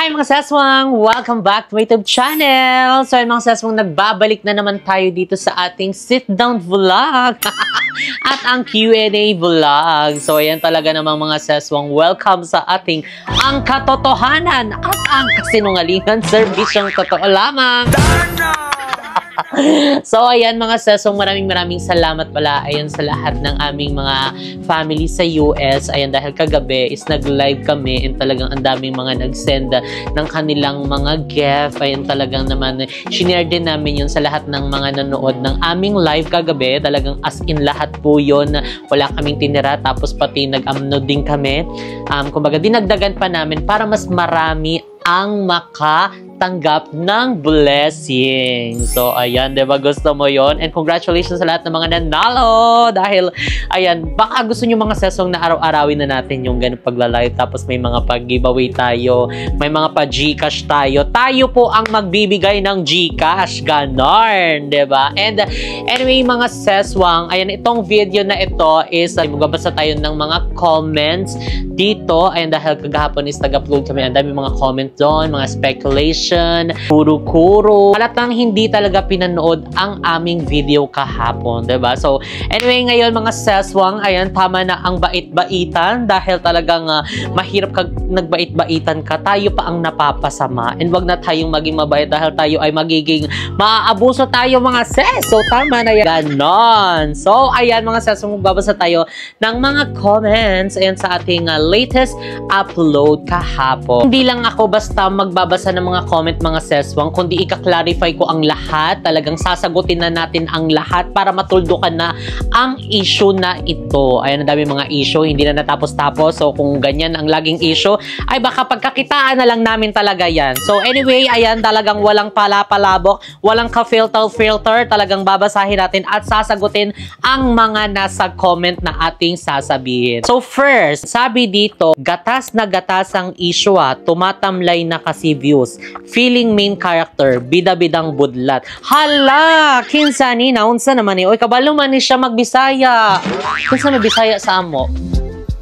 Hi mga seswang! Welcome back to my YouTube channel! So mga seswang, nagbabalik na naman tayo dito sa ating sit-down vlog at ang Q&A vlog. So ayan talaga namang mga seswang, welcome sa ating ang katotohanan at ang kasinungalingan, serbisyong totoo lamang. So ayan mga sesong, maraming salamat pala ayan sa lahat ng aming mga family sa US. Ayan, dahil kagabi is nag-live kami and talagang ang daming mga nag-send ng kanilang mga gift. Ayan, talagang naman shinare din namin yun sa lahat ng mga nanood ng aming live kagabi. Talagang as in lahat po yun, wala kaming tinira, tapos pati nag-upload din kami. Kumbaga dinagdagan pa namin para mas marami ang makatanggap ng blessing. So, ayan, diba? Gusto mo yon? And congratulations sa lahat ng mga nanalo! Dahil, ayan, baka gusto nyo mga sesong na araw-arawin na natin yung ganun pagla-live. Tapos may mga pag-giveaway tayo. May mga pa-Gcash tayo. Tayo po ang magbibigay ng Gcash. Ganon, diba? And anyway, mga seswang, ayan, itong video na ito is magbabasa tayo ng mga comments dito. Ayan, dahil kagahapon is nag-upload kami. Ang dami mga comments doon, mga speculation, kuro-kuro. Halatang hindi talaga pinanood ang aming video kahapon, diba? So, anyway, ngayon mga seswang, ayan, tama na ang bait-baitan dahil talagang mahirap kag nagbait-baitan ka, tayo pa ang napapasama. And wag na tayong maging mabait dahil tayo ay magiging maaabuso tayo mga ses. So, tama na yan. Ganon. So, ayan mga seswang, magbabasa tayo ng mga comments ayan sa ating latest upload kahapon. Hindi lang ako basta magbabasa ng mga comment mga seswang, kundi ika-clarify ko ang lahat. Talagang sasagutin na natin ang lahat para matuldukan na ang issue na ito. Ayan, ang dami mga issue, hindi na natapos-tapos. So kung ganyan ang laging issue, ay baka pagkakitaan na lang namin talaga yan. So anyway, ayan, talagang walang palapalabok, walang ka-filter, talagang babasahin natin at sasagutin ang mga nasa comment na ating sasabihin. So first, sabi dito, gatas na gatas ang issue tumatamlay na kasi views. Feeling main character, bida-bidang budlat. Hala! Kinsani na, unsa naman eh. Oy, kabalo man ni siya magbisaya. Kinsa magbisaya sa amo?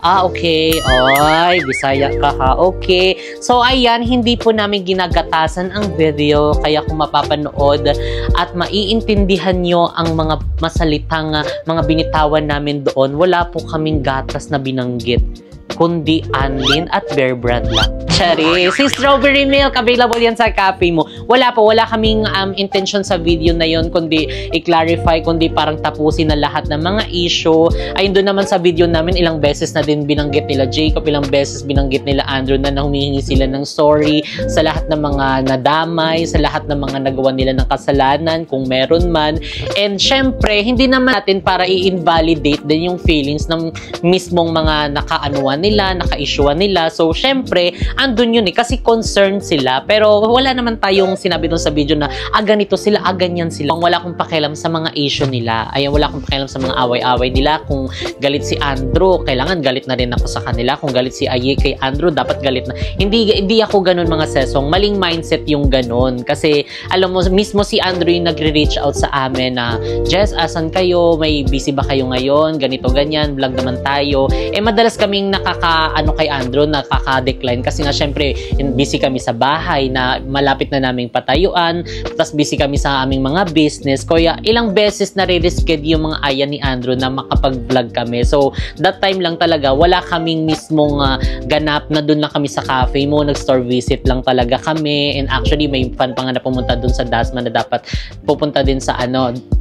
Okay. Oy, Bisaya ka ha. Okay. So, ayan, hindi po namin ginagatasan ang video. Kaya kung mapapanood at maiintindihan nyo ang mga masalitang mga binitawan namin doon, wala po kaming gatas na binanggit, kundi Anlin at Bear Brand lang. Chari, si Strawberry Milk, available yan sa cafe mo. Wala kaming intention sa video na yon, kundi i-clarify, kundi parang tapusin na lahat ng mga issue. Ayun, doon naman sa video namin, ilang beses na din binanggit nila Jacob, ilang beses binanggit nila Andrew na humihingi sila ng sorry sa lahat ng mga nadamay, sa lahat ng mga nagawa nila ng kasalanan, kung meron man. And syempre, hindi naman natin para i-invalidate din yung feelings ng mismong mga nakaanuan nila, naka-issuean nila. So, syempre, andun yun eh, kasi concerned sila. Pero wala naman tayong sinabi dun sa video na ganito sila, ganyan sila. Wala akong pakialam sa mga issue nila. Ayan, wala akong pakialam sa mga away-away nila. Kung galit si Andrew, kailangan galit na rin ako sa kanila. Kung galit si Aye kay Andrew, dapat galit na. Hindi ako ganun mga sesong. Maling mindset yung ganun. Kasi, alam mo, mismo si Andrew yung nagre-reach out sa amin na, Jess, asan kayo? May busy ba kayo ngayon? Ganito, ganyan. Vlog naman tayo. Eh, madalas kaming kay Andrew, nakaka-decline. Kasi nga, syempre, busy kami sa bahay na malapit na naming patayuan. Tapos busy kami sa aming mga business. Kaya ilang beses na re-risked yung mga aya ni Andrew na makapag-vlog kami. So, that time lang talaga, wala kaming mismong ganap na doon lang kami sa cafe mo. Nag-store visit lang talaga kami. And actually, may fan pa nga na pumunta doon sa Dasma na dapat pupunta din sa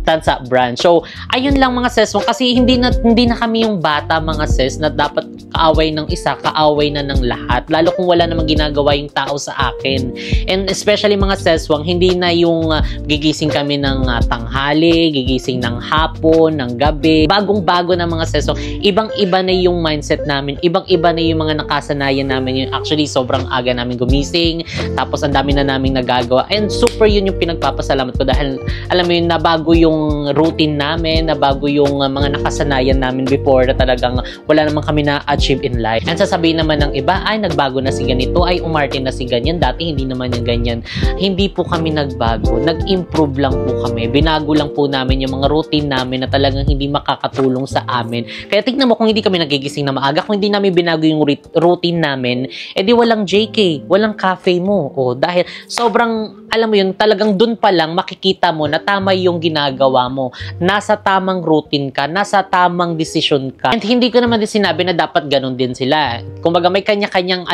Tansa branch. So, ayun lang mga ses. Kasi hindi na kami yung bata mga ses na dapat kaaway ng isa, kaaway na ng lahat. Lalo kung wala namang ginagawa yung tao sa akin. And especially mga seswang, hindi na yung gigising kami ng tanghali, gigising ng hapon, ng gabi. Bagong-bago na mga seswang. Ibang-iba na yung mindset namin. Ibang-iba na yung mga nakasanayan namin. Yung actually, sobrang aga namin gumising. Tapos, ang dami na namin nagagawa. And super yun yung pinagpapasalamat ko dahil, alam mo yun, nabago yung routine namin, nabago yung mga nakasanayan namin before na talagang wala naman kami na-achieve in life. And sasabihin naman ng iba, ay nagbago na si ganito, ay umarte na si ganyan, dati hindi naman yung ganyan. Hindi po kami nagbago, nag-improve lang po kami. Binago lang po namin yung mga routine namin na talagang hindi makakatulong sa amin. Kaya tignan mo, kung hindi kami nagigising na maaga, kung hindi namin binago yung routine namin, edi walang JK, walang cafe mo. O dahil sobrang, alam mo yun, talagang dun pa lang makikita mo na tama yung ginagawa mo. Nasa tamang routine ka, nasa tamang desisyon ka. And hindi ko naman din sinabi na dapat ganun din sila. Kumbaga may kanya-kanyang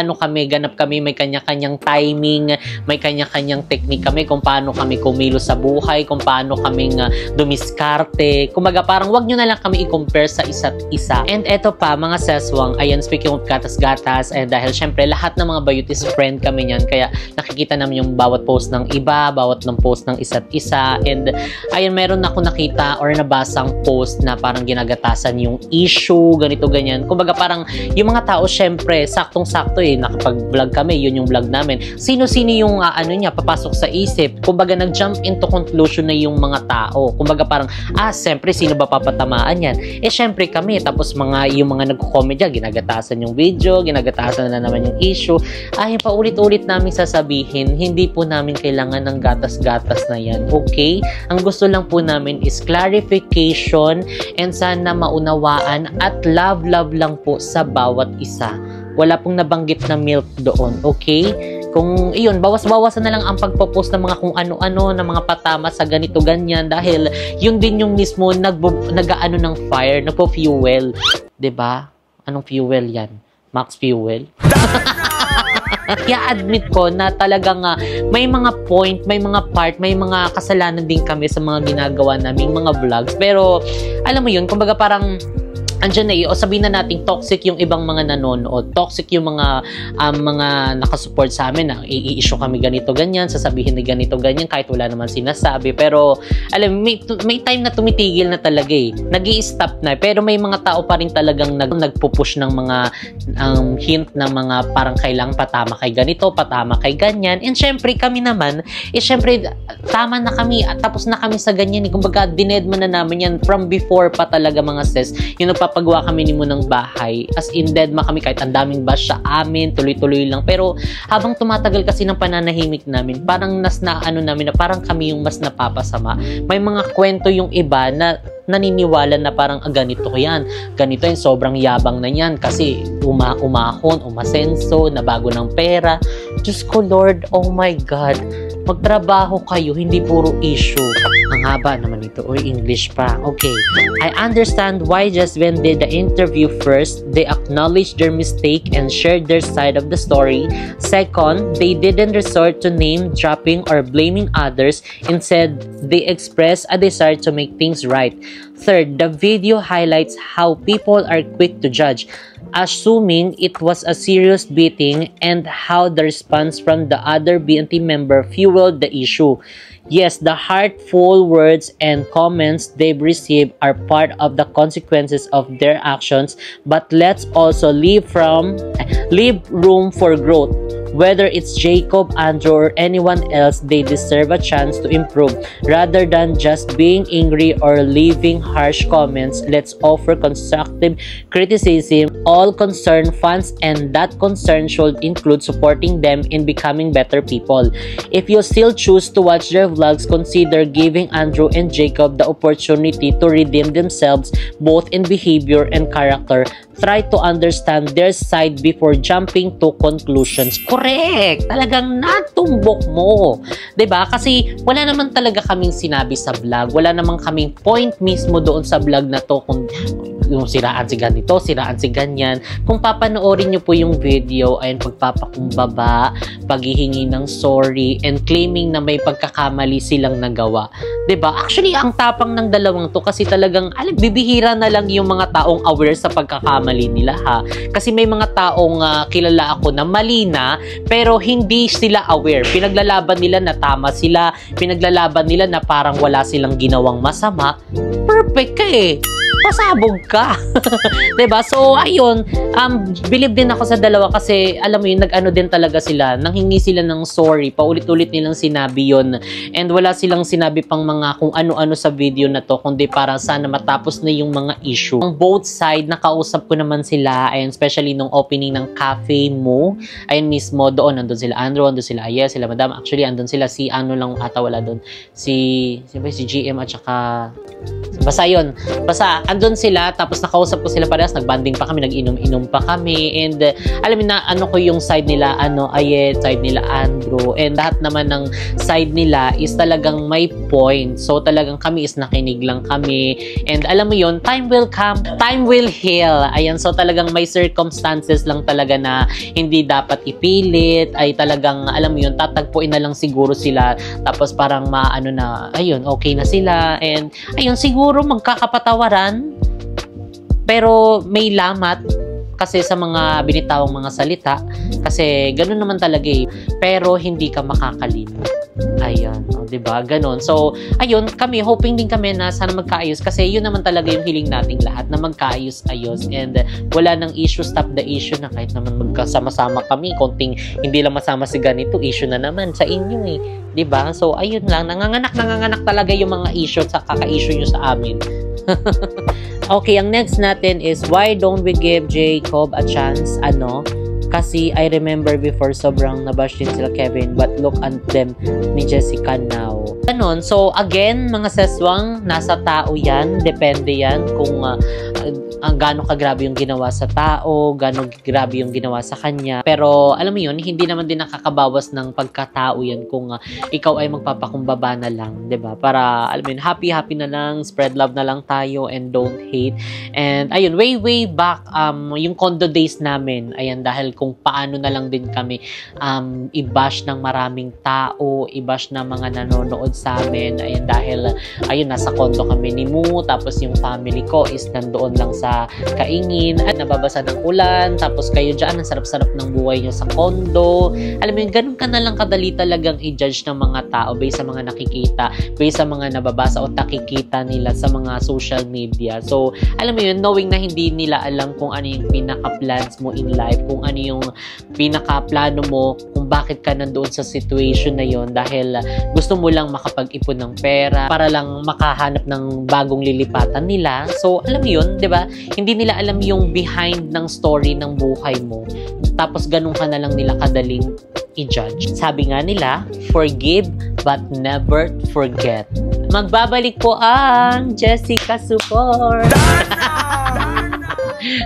ganap kami, may kanya-kanyang timing, may kanya-kanyang technique kami kung paano kami kumilos sa buhay, kung paano kaming dumiskarte. Kumbaga parang wag nyo na lang kami i-compare sa isa't isa. And eto pa, mga seswang, ayan, speaking of gatas-gatas, and dahil syempre lahat ng mga bayutis friend kami niyan, kaya nakikita namin yung bawat post ng iba, bawat ng post ng isa't isa. And ayun, meron ako nakita or nabasang post na parang ginagatasan yung issue, ganito, ganyan. Kumbaga parang yung mga tao, syempre, saktong-sakto nakapag-vlog kami, yun yung vlog namin. Sino-sino yung papasok sa isip. Kumbaga nag-jump into conclusion na yung mga tao. Kumbaga parang, syempre, sino ba papatamaan yan? Syempre kami. Tapos yung mga nagko-comment dyan, ginagatasan yung video, ginagatasan na naman yung issue. Yung paulit-ulit namin sasabihin, hindi po namin kailangan ng gatas-gatas na yan. Okay? Ang gusto lang po namin is clarification and sana maunawaan at love lang po sa bawat isa. Wala pong nabanggit na milk doon, okay? Kung iyon, bawas-bawasan na lang ang pagpo-post ng mga kung ano-ano, ng mga patama sa ganito ganyan dahil yun din yung mismo nag-aano ng fire, nagpo-fuel. 'Di ba? Anong fuel 'yan? Max fuel. Kaya admit ko na talagang may mga point, may mga part, may mga kasalanan din kami sa mga ginagawa naming mga vlogs. Pero alam mo yun, kumbaga parang andyan o sabihin na natin toxic yung ibang mga nanonood, toxic yung mga nakasupport sa amin na i-issue kami ganito ganyan, sasabihin ni ganito ganyan kahit wala naman sinasabi. Pero alam may time na tumitigil na talaga nag-i-stop na, pero may mga tao pa rin talagang nagpupush ng mga hint na mga parang kailangang patama kay ganito, patama kay ganyan. And syempre kami naman syempre tama na kami at tapos na kami sa ganyan. Kumbaga dinedman na namin yan from before pa talaga, mga sis. Yung pagawa kami ni mo ng bahay, as in deadma kami kahit ang daming bash sa amin, tuloy-tuloy lang. Pero habang tumatagal kasi ng pananahimik namin, parang namin na parang kami yung mas napapasama. May mga kwento yung iba na naniniwala na parang ganito yan, ganito yung sobrang yabang na yan kasi umahon, umasenso, nabago ng pera. Diyos ko Lord, oh my God, magtrabaho kayo, hindi puro issue. Ang haba naman ito. Uy, English pa. Okay. I understand why just when did the interview first, they acknowledged their mistake and shared their side of the story. Second, they didn't resort to name dropping or blaming others. Instead, they expressed a desire to make things right. Third, the video highlights how people are quick to judge, assuming it was a serious beating, and how the response from the other BNT member fueled the issue. Yes, the heartful words and comments they've received are part of the consequences of their actions, but let's also leave room for growth. Whether it's Jacob, Andrew, or anyone else, they deserve a chance to improve. Rather than just being angry or leaving harsh comments, let's offer constructive criticism. All concerned fans, and that concern should include supporting them in becoming better people. If you still choose to watch their vlogs, consider giving Andrew and Jacob the opportunity to redeem themselves both in behavior and character. Try to understand their side before jumping to conclusions. Correct! Talagang natumbok mo. 'Di ba? Kasi wala naman talaga kaming sinabi sa vlog. Wala naman kaming point mismo doon sa vlog na to kung yung siraan si ganito, siraan si ganyan. Kung papanoorin nyo po yung video, ayun, pagpapakumbaba, paghihingi ng sorry, and claiming na may pagkakamali silang nagawa. 'Di ba? Actually, ang tapang ng dalawang to kasi talagang, bibihira na lang yung mga taong aware sa pagkakamali nila, ha. Kasi may mga taong kilala ako na mali na, pero hindi sila aware. Pinaglalaban nila na tama sila, pinaglalaban nila na parang wala silang ginawang masama. Perfect ka pasabog ka. 'Di ba? So, ayun, believe din ako sa dalawa kasi alam mo yun, nag-ano din talaga sila, nanghingi sila ng sorry, paulit-ulit nilang sinabi yun. And wala silang sinabi pang mga kung ano-ano sa video na to, kundi para sana matapos na yung mga issue. Ang both side, nakausap ko naman sila, and especially nung opening ng Cafe Mo, ayun mismo, doon, andun sila Andrew, andun sila Ayes, sila Madam. Actually, andun sila si ano lang ata wala doon. Si GM at saka basta yun. Basta andun sila, tapos nakausap ko sila parehas, nagbanding pa kami, nag-inom-inom pa kami, and alam mo na ano ko yung side nila, Ayet, side nila Andrew, and lahat naman ng side nila is talagang may point. So talagang kami is nakinig lang kami, and alam mo yun, time will come, time will heal. Ayan, so talagang may circumstances lang talaga na hindi dapat ipilit, ay talagang alam mo yun, tatagpuin na lang siguro sila, tapos parang maano na, ayun, okay na sila, and ayun, siguro magkakapatawaran, pero may lamat kasi sa mga binitawang mga salita, kasi ganun naman talaga eh, pero hindi ka makakalimot. Ayan, o, diba? Ganon. So, ayun, kami, hoping din kami na sana magkaayos, kasi yun naman talaga yung hiling nating lahat, na magkaayos-ayos, and wala nang issue, stop the issue na kahit naman magkasama-sama kami, konting hindi lang masama si ganito, issue na naman sa inyo eh. Diba? So, ayun lang, nanganganak talaga yung mga issue sa kaka-issue nyo sa amin. Okay, ang next natin is, why don't we give Jacob a chance? Kasi I remember before sobrang nabash din sila Kevin, but look at them ni Jessica now. Ganon. So again, mga seswang, nasa tao yan. Depende yan kung gaano kagrabe yung ginawa sa tao, gaano grabe yung ginawa sa kanya. Pero alam mo yun, hindi naman din nakakabawas ng pagkatao yan kung ikaw ay magpapakumbaba na lang, 'di ba? Para alam mo yun, happy na lang, spread love na lang tayo, and don't hate. And ayun, way back yung condo days namin, ayan, dahil kung paano na lang din kami i-bash ng maraming tao, i-bash na mga nanonood sa amin, ayan, dahil ayun, nasa condo kami ni Mu, tapos yung family ko is nandoon lang sa Kaingin at nababasa ng ulan, tapos kayo dyan, ang sarap-sarap ng buhay nyo sa condo. Alam mo yun, ganun ka na lang kadali talagang i-judge ng mga tao based sa mga nakikita, based sa mga nababasa o nakikita nila sa mga social media. So, alam mo yun, knowing na hindi nila alam kung ano yung pinaka-plans mo in life, kung ano yung pinaka-plano mo, kung bakit ka nandoon sa situation na yun, dahil gusto mo lang makapag-ipon ng pera para lang makahanap ng bagong lilipatan nila. So, alam mo yun, 'di ba? Hindi nila alam yung behind ng story ng buhay mo. Tapos ganun ka na lang nila kadaling i-judge. Sabi nga nila, forgive but never forget. Magbabalik po ang Jessica Support.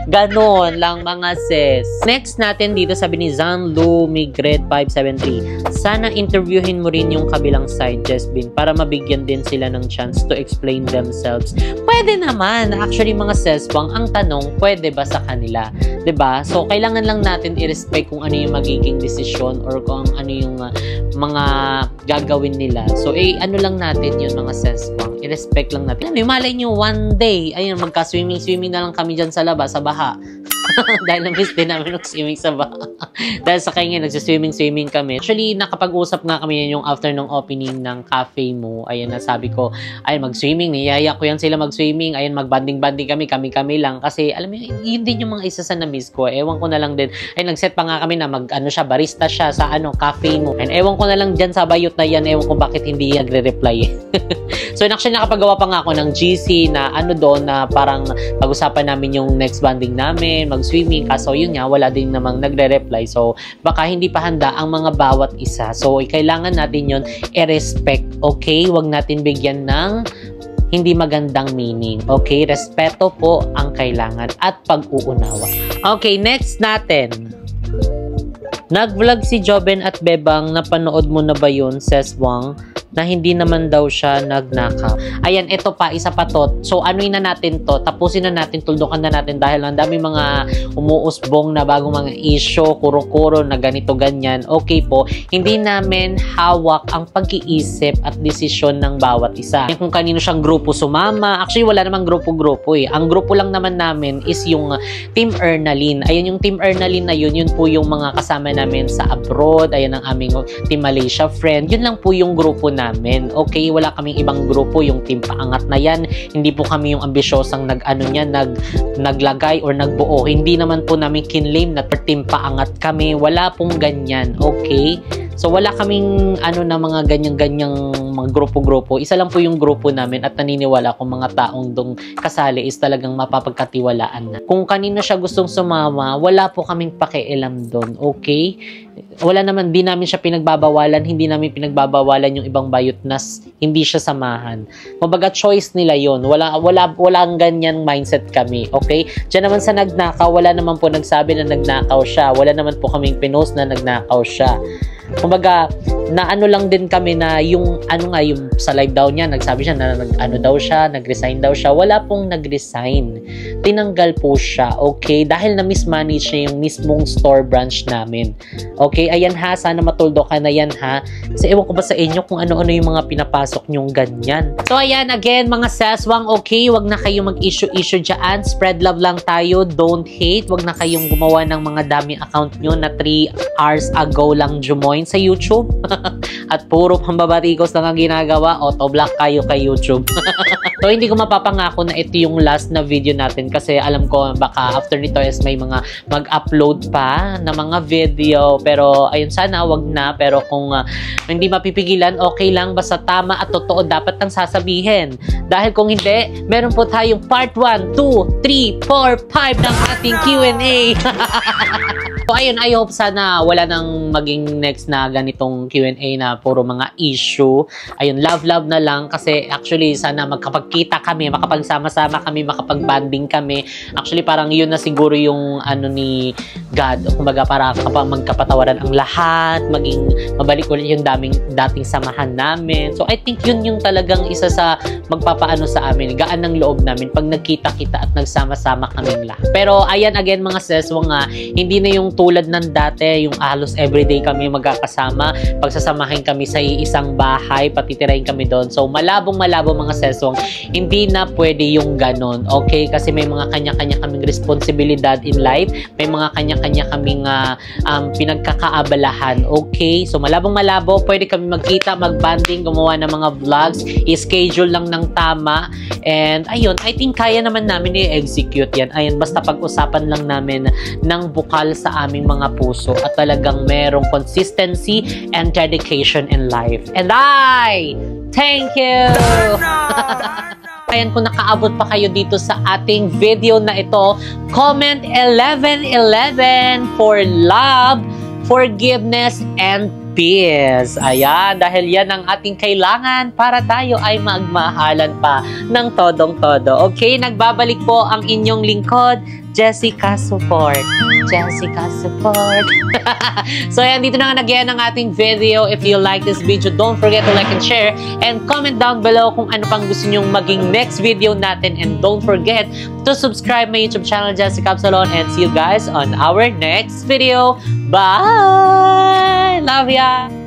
Ganon lang mga sis. Next natin dito, sabi ni Zanlu Migret 573. Sana interviewin mo rin yung kabilang side, Jesbin, para mabigyan din sila ng chance to explain themselves. Pwede naman. Actually mga sis, ang tanong, pwede ba sa kanila? 'Di ba? So kailangan lang natin i-respect kung ano yung magiging desisyon or kung ano yung mga gagawin nila. So ano lang natin yun mga sis, i-respect lang natin. Ano, malay nyo one day, ayun, magka-swimming na lang kami dyan sa labas, sa baha. Dahil na-miss din namin mag-swimming sa baha. Dahil sa kanya, nagsiswimming kami. Actually, nakapag-usap nga kami yung after ng opening ng Cafe Mo. Ayun, nasabi ko, ayun, mag-swimming. Niyaya ko yan sila mag-swimming. Ayun, mag-banding-banding kami lang. Kasi, alam mo, yun din yung mga isa sa na-miss ko. Ewan ko na lang din. Ayun, nag-set pa nga kami na barista siya sa Cafe Mo. And ewan ko na lang dyan sa bayot na yan. Ewan ko bakit hindi nagre-reply. So, actually, nakapagawa pa nga ako ng GC na doon na parang pag-usapan namin yung next banding namin, mag-swimming. Kaso yun nga, wala din namang nagre-reply. So, baka hindi pa handa ang mga bawat isa. So, kailangan natin yun i-respect. Okay? Huwag natin bigyan ng hindi magandang meaning. Okay? Respeto po ang kailangan at pag-uunawa. Okay, next natin. Nag-vlog si Joben at Bebang. Napanood mo na ba yun, says Wang? Na hindi naman daw siya nagnakaw. Ayan, ito pa, isa pa to. So, anuin na natin to. Tapusin na natin, tuldukan na natin dahil ang dami mga umuusbong na bagong mga issue, kuro-kuro na ganito, ganyan. Okay po, hindi namin hawak ang pag-iisip at desisyon ng bawat isa. Kung kanino siyang grupo sumama, actually wala namang grupo-grupo eh. Ang grupo lang naman namin is yung Team Ernalyn. Ayun, yung Team Ernalyn na yun po yung mga kasama namin sa abroad. Ayun ang aming Team Malaysia friend. Yun lang po yung grupo na namin. Okay, wala kaming ibang grupo, yung Team Paangat na yan. Hindi po kami yung ambisyosang naglagay or nagbuo. Hindi naman po namin kinlaim na Team Paangat kami. Wala pong ganyan. Okay? So wala kaming na mga ganyang mga grupo-grupo. Isa lang po yung grupo namin at naniniwala kung mga taong dong kasali is talagang mapapagkatiwalaan na. Kung kanino siya gustong sumama, wala po kaming pakialam doon. Okay? Wala naman, di namin siya pinagbabawalan, hindi namin pinagbabawalan yung ibang bayot na hindi siya samahan. Kumbaga choice nila yon. Walang ganyan mindset kami. Okay? Diyan naman sa nagnakaw, wala naman po nagsabi na nagnakaw siya. Wala naman po kaming pinost na nagnakaw siya. Kumbaga, lang din kami na yung sa live daw niya, nagsabi siya na nag-resign daw siya. Wala pong nag-resign. Tinanggal po siya, okay? Dahil na mismanage niya yung mismong store branch namin. Okay, ayan ha, sana matuldo ka na yan ha. Kasi ewan ko ba sa inyo kung ano-ano yung mga pinapasok nyong ganyan. So ayan, again, mga seswang, okay, wag na kayong mag-issue dyan. Spread love lang tayo, don't hate. Wag na kayong gumawa ng mga daming account nyo na 3 hours ago lang jumoin sa YouTube. At puro pambabatikos lang ang ginagawa, auto-block kayo kay YouTube. So hindi ko mapapangako na ito yung last na video natin kasi alam ko baka after nito is may mga mag-upload pa na mga video, pero ayun, sana wag na. Pero kung hindi mapipigilan, okay lang, basta tama at totoo dapat ang sasabihin. Dahil kung hindi, meron po tayong part 1, 2, 3, 4, 5 ng ating Q&A. So ayun, I hope sana wala nang maging next na ganitong Q&A na puro mga issue. Ayun, love na lang kasi actually sana magkapagkita kami, makapagsama-sama kami, makapag-banding kami. Actually parang yun na siguro yung ni God. Kumbaga para magkapatawaran ang lahat, maging mabalik ulit yung dating samahan namin. So I think yun yung talagang isa sa magpapaano sa amin, gaan ng loob namin pag nagkita-kita at nagsama-sama kaming lahat. Pero ayan, again mga seswang, hindi na yung tulad ng dati, yung halos everyday kami magkakasama, pagsasamahin kami sa isang bahay, patitirahin kami doon. So malabong mga seswang, hindi na pwede yung ganon. Okay? Kasi may mga kanya-kanya kaming responsibilidad in life, may mga kanya-kanya kaming pinagkakaabalahan. Okay? So malabo, pwede kami magkita, mag-banding, gumawa ng mga vlogs, i-schedule lang ng tama, and ayun, I think kaya naman namin i-execute yan. Ayun, basta pag-usapan lang namin ng bukal sa aming mga puso at talagang merong consistency and dedication in life. And I thank you! Ayan, kung nakaabot pa kayo dito sa ating video na ito, comment 1111 for love, forgiveness, and peace. Ayan, dahil yan ang ating kailangan para tayo ay magmahalan pa ng todong-todo. Okay, nagbabalik po ang inyong lingkod, Jessica Support. Jessica Support. So ayan, dito na nga nag-end ang ating video. If you like this video, don't forget to like and share and comment down below kung ano pang gusto nyong maging next video natin, and don't forget to subscribe my YouTube channel, Jessica Absalon, and see you guys on our next video. Bye! Love ya!